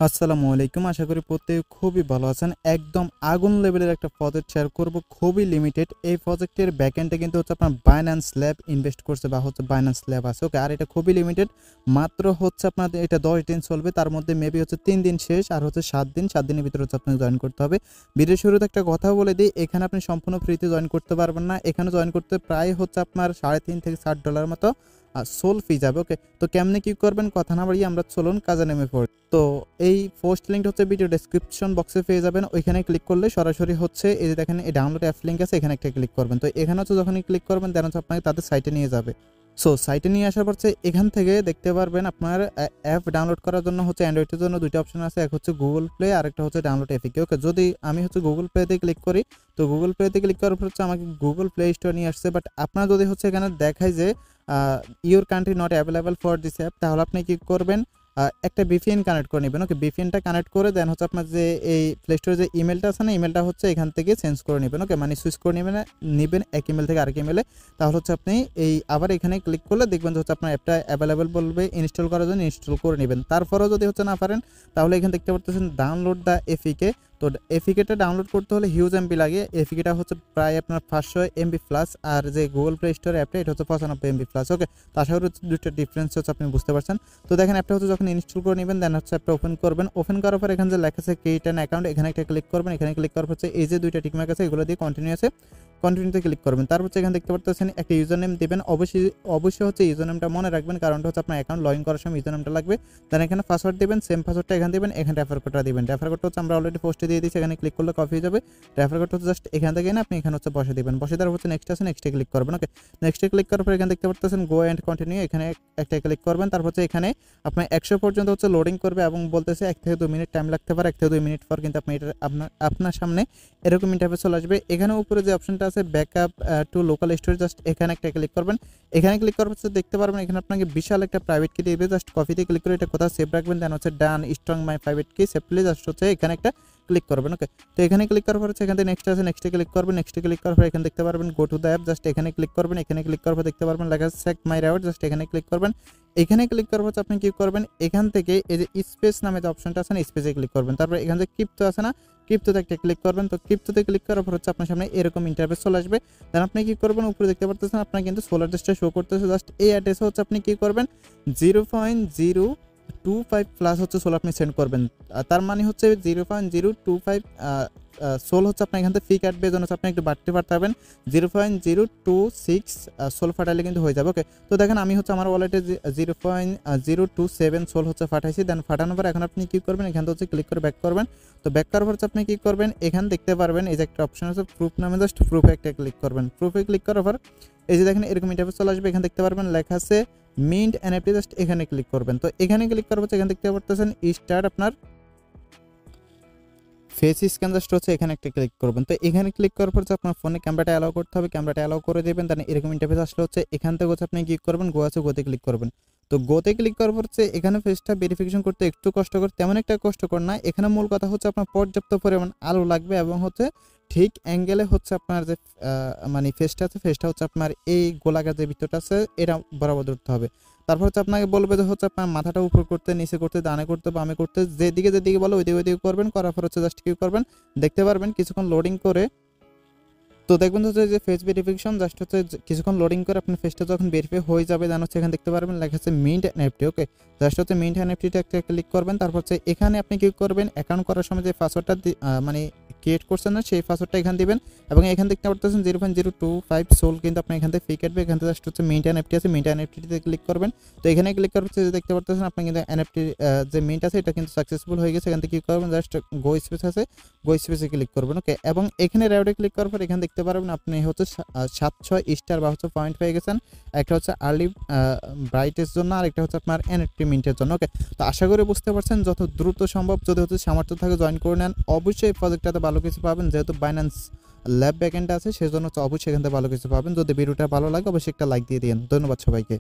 আসসালামু আলাইকুম। আশা করি প্রত্যেকে খুবই ভালো আছেন। একদম আগুন লেভেলের একটা প্রজেক্ট শেয়ার করব, খুবই লিমিটেড। এই প্রজেক্টের ব্যাকএন্ডে কিন্তু হচ্ছে আপনার বাইন্যান্স ল্যাব ইনভেস্ট করছে বা হচ্ছে বাইন্যান্স ল্যাব আছে। ওকে, আর এটা খুবই লিমিটেড। মাত্র হচ্ছে আপনার এটা 10 দিন চলবে, তার মধ্যে মেবি হচ্ছে 3 দিন শেষ আর হচ্ছে 7 দিনের ভিতরে হচ্ছে আপনাকে জয়েন করতে হবে। ভিডিও শুরুতে একটা কথা বলে দিই, এখানে আপনি সম্পূর্ণ ফ্রিতে জয়েন করতে পারবেন না। এখানে জয়েন করতে প্রায় হচ্ছে আপনার $3.5 থেকে $7 মতো সোল ফি যাবে। ওকে, তো কেমনে কি করবেন কথা না বাড়িয়ে আমরা চলুন কাজে নেমে পড়ি। তো এই পোস্ট লিঙ্ক হচ্ছে ভিডিও ডেসক্রিপশন বক্সে পেয়ে যাবেন। ওইখানে ক্লিক করলে সরাসরি হচ্ছে এই যে দেখেন এই ডাউনলোড অ্যাপ লিঙ্ক আছে, এখানে একটা ক্লিক করবেন। তো এখানে হচ্ছে যখনই ক্লিক করবেন দেন হচ্ছে আপনাকে তাদের সাইটে নিয়ে যাবে। সো সাইটে নিয়ে আসার পর এখান থেকে দেখতে পারবেন আপনার অ্যাপ ডাউনলোড করার জন্য হচ্ছে অ্যান্ড্রয়েডের জন্য দুইটা অপশন আছে, এক হচ্ছে গুগল প্লে আর একটা হচ্ছে ডাউনলোড এপিকে। ওকে, যদি আমি হচ্ছে গুগল প্লেতে ক্লিক করি, তো গুগল প্লেতে ক্লিক করার পর হচ্ছে আমাকে গুগল প্লে স্টোর নিয়ে আসছে। বাট আপনার যদি হচ্ছে এখানে দেখায় যে your country not available for this app, তাহলে আপনি কি করবেন, একটা ভিপিএন কানেক্ট করে নেবেন। ওকে, ভিপিএনটা কানেক্ট করে দেন হচ্ছে আপনার যে এই প্লে স্টোরে যে ইমেলটা আছে না, ইমেলটা হচ্ছে এখান থেকে চেঞ্জ করে নেবেন। ওকে, মানে সুইচ করে নেবেন এক ইমেল থেকে আরেক ইমেলে। তাহলে হচ্ছে আপনি এই আবার এখানে ক্লিক করলে দেখবেন যে হচ্ছে আপনার অ্যাপটা অ্যাভেলেবেল বলবে, ইনস্টল করার জন্য ইনস্টল করে নেবেন। তারপরেও যদি হচ্ছে না পারেন, তাহলে এখানে দেখতে পাচ্ছেন ডাউনলোড দ্য এপিকে। তো এপিকেটা ডাউনলোড করতে হলে হিউজ এমবি লাগে। এপিকেটা হচ্ছে প্রায় আপনার 500 এমবি প্লাস, আর যে গুগল প্লে স্টোর অ্যাপটা এটা হচ্ছে 95 এমবি প্লাস। ওকে, তো আশা করি দুটো ডিফারেন্স হচ্ছে আপনি বুঝতে পারছেন। তো দেখেন অ্যাপটা হচ্ছে যখন ইনস্টল করে নেবেন দেন হচ্ছে অ্যাপটা ওপেন করবেন। ওপেন করার পর এখানে যে লেখা আছে ক্রিয়েট অ্যান অ্যাকাউন্ট, এখানে একটা ক্লিক করবেন। এখানে ক্লিক করার পর এই যে দুইটা টিকমার্ক আছে এগুলো দিয়ে কন্টিনিউ আছে, কন্টিনিউতে ক্লিক করবেন। তারপর এখানে দেখতে পাচ্ছেন একটা ইউজার নেম দেবেন। অবশ্যই হচ্ছে ইউজার নেমটা মনে রাখবেন, কারণটা হচ্ছে আপনার অ্যাকাউন্ট লগ ইন করার সময় ইউজার নেমটা লাগবে। দেন এখানে পাসওয়ার্ড দেবেন, সেম পাসওয়ার্ডটা এখানে দেবেন। এখানে রেফার কোডটা দিবেন। রেফার কোডটা হচ্ছে আমরা অলরেডি পোস্টে দিয়ে দিয়েছি, এখানে ক্লিক করলে কপি হয়ে যাবে। রেফার কোডটা হচ্ছে জাস্ট এখান থেকে না আপনি এখানে হচ্ছে বসে দিবেন। বসে দেওয়ার হচ্ছে নেক্সট আছে, নেক্সটে ক্লিক করবেন। ওকে, নেক্সটে ক্লিক করার পর এখানে দেখতে পাচ্ছেন গো অ্যান্ড কন্টিনিউ, এখানে একটা ক্লিক করবেন। তারপর হচ্ছে এখানে আপনার 100 পর্যন্ত হচ্ছে লোডিং করবে এবং বলতেছে 1 থেকে 2 মিনিট টাইম লাগতে পারে। 1 থেকে 2 মিনিট পর কিন্তু আপনি এটা আপনার সামনে এরকম ইন্টারফেস চলে আসবে। এখানে উপরে যে অপশনটা আছে backup to local storage, just এখানে একটা ক্লিক করবেন। এখানে ক্লিক করার পর দেখতে পারবেন এখানে আপনাকে বিশাল একটা প্রাইভেট কি দিবে। জাস্ট কপিতে ক্লিক করে এটা কোথাও সেভ রাখবেন। দেন হচ্ছে ডান স্ট্রং মাই প্রাইভেট কি সেভ প্লিজ, জাস্ট হচ্ছে এখানে একটা ক্লিক করবেন। ওকে, তো এখানে ক্লিক করার পর এখান থেকে নেক্সট আছে, নেক্সটে ক্লিক করবেন। নেক্সটে ক্লিক করার পর এখানে দেখতে পারবেন go to the app, just এখানে ক্লিক করবেন। এখানে ক্লিক করার পর দেখতে পারবেন লেখা আছে চেক মাই রিওয়ার্ড, জাস্ট এখানে ক্লিক করবেন। এখানে ক্লিক করার পর আপনি কি করবেন, এখান থেকে এই যে স্পেস নামে যে অপশনটা আছে না, স্পেসে ক্লিক করবেন। তারপর এখানে যে ক্রিপ্টো আছে না, ক্রিপ্টোতে একটা ক্লিক করবেন। তো ক্রিপ্টোতে ক্লিক করার পর হচ্ছে আপনার সামনে এরকম ইন্টারফেস চলে আসবে। দেন আপনি কি করবেন, উপরে দেখতে পাচ্ছেন আপনার কিন্তু সোলার অ্যাড্রেসটা শো করতেছে। জাস্ট এই অ্যাড্রেসে হচ্ছে আপনি কি করবেন 0.025 প্লাস হচ্ছে সোল আপনি সেন্ড করবেন। তার মানে হচ্ছে 0.025 সোল হচ্ছে আপনার এখান থেকে ফি কাটবে, যেন আপনি একটু বাড়তে পারবেন। 0.026 সোল ফাটাইলে কিন্তু হয়ে যাবে। ওকে, তো দেখেন আমি হচ্ছে আমার ওয়ালেটে 0.027 সোল হচ্ছে ফাটাইছি। দেন ফাটানোর পর এখন আপনি কী করবেন, এখান থেকে হচ্ছে ক্লিক করে ব্যাক করবেন। তো ব্যাক করার পর আপনি কী করবেন, এখানে দেখতে পারবেন এই যে একটা অপশন আছে প্রুফ নামে, জাস্ট প্রুফে একটা ক্লিক করবেন। প্রুফে ক্লিক করার পর এই যে দেখেন এরকম ইন্টারফেস চলে আসবে। এখানে দেখতে পারবেন লেখা আছে মিন্ট এনএফটি, জাস্ট এখানে ক্লিক করবেন। তো এখানে ক্লিক করার পর এখানে দেখতে পাচ্ছেন স্টার্ট আপনার ফেস স্ক্যান, জাস্ট হচ্ছে এখানে একটা ক্লিক করবেন। তো এখানে ক্লিক করার পর আপনার ফোনে ক্যামেরাটা অ্যালাউ করতে হবে, ক্যামেরাটা অ্যালাউ করে দেবেন। দেন এরকম ইন্টারফেস আসলে হচ্ছে এখান থেকে হচ্ছে আপনি কি করবেন, গো আছে গোতে ক্লিক করবেন। তো গোতে ক্লিক করার পর এখানে ফেসটা ভেরিফিকেশন করতে একটু কষ্টকর, তেমন একটা কষ্টকর না। এখানে মূল কথা হচ্ছে আপনার পর্যাপ্ত পরিমাণ আলো লাগবে এবং হচ্ছে ঠিক অ্যাঙ্গেলে হচ্ছে আপনার যে মানে ফেসটা আছে, ফেসটা হচ্ছে আপনার এই গোলাকার যে ভিতরটা আছে এটা বরাবর ধরতে হবে। তারপর হচ্ছে আপনাকে বলবে যে হচ্ছে আপনার মাথাটা উপর করতে, নিচে করতে, ডানে করতে, বামে করতে, যেদিকে বলো ওইদিকে করবেন। করার পর হচ্ছে জাস্ট কি করবেন, দেখতে পারবেন কিছুক্ষণ লোডিং করে। তো দেখবেন হচ্ছে যে ফেস ভেরিফিকেশন জাস্ট হচ্ছে কিছুক্ষণ লোডিং করে আপনার ফেসটা যখন ভেরিফাই হয়ে যাবে, দেন হচ্ছে এখানে দেখতে পারবেন লেখা আছে মিন্ট এনএফটি। ওকে, জাস্ট হচ্ছে মিন্ট এনএফটিটা একটা ক্লিক করবেন। তারপর হচ্ছে এখানে আপনি কি করবেন, অ্যাকাউন্ট করার সময় যে পাসওয়ার্ডটা মানে ক্রিয়েট করছেন না, সেই পাসওয়ার্ডটা এখানে দিবেন। এবং এখানে দেখতে পাচ্ছেন 0.025 সোল কিন্তু আপনি এখান থেকে ফি কাটবে। এখান থেকে জাস্ট হচ্ছে মিন্ট এনএফটি আছে, মিন্ট এনএফটিতে ক্লিক করবেন। তো এখানে ক্লিক করার হচ্ছে দেখতে পাচ্ছেন আপনি কিন্তু এনএফটি যে মিন্ট আছে এটা কিন্তু সাকসেসফুল হয়ে গেছে। এখান থেকে কি করবেন, জাস্ট গো স্পেস আছে, গো স্পেসে ক্লিক করবেন। ওকে, এবং এখানে রেওয়ার্ডে ক্লিক করার পর এখানে দেখতে পারবেন আপনি হচ্ছে 700 স্টার বা হচ্ছে পয়েন্ট পেয়ে গেছেন। একটা হচ্ছে আর্লি ব্রাইটের জন্য, আর একটা হচ্ছে আপনার এনএফটি মিন্টের জন্য। ওকে, তো আশা করি বুঝতে পারছেন, যত দ্রুত সম্ভব যদি হচ্ছে সামর্থ্য থাকে জয়েন করে নেন। অবশ্যই এই প্রজেক্টটাতে ভালো কিছু পাবেন, যেহেতু বাইন্যান্স ল্যাব ব্যাকএন্ড আছে সেজন্য অবশ্যই এখান থেকে ভালো কিছু পাবেন। যদি ভিডিওটা ভালো লাগে অবশ্যই একটা লাইক দিয়ে দিন। ধন্যবাদ সবাইকে।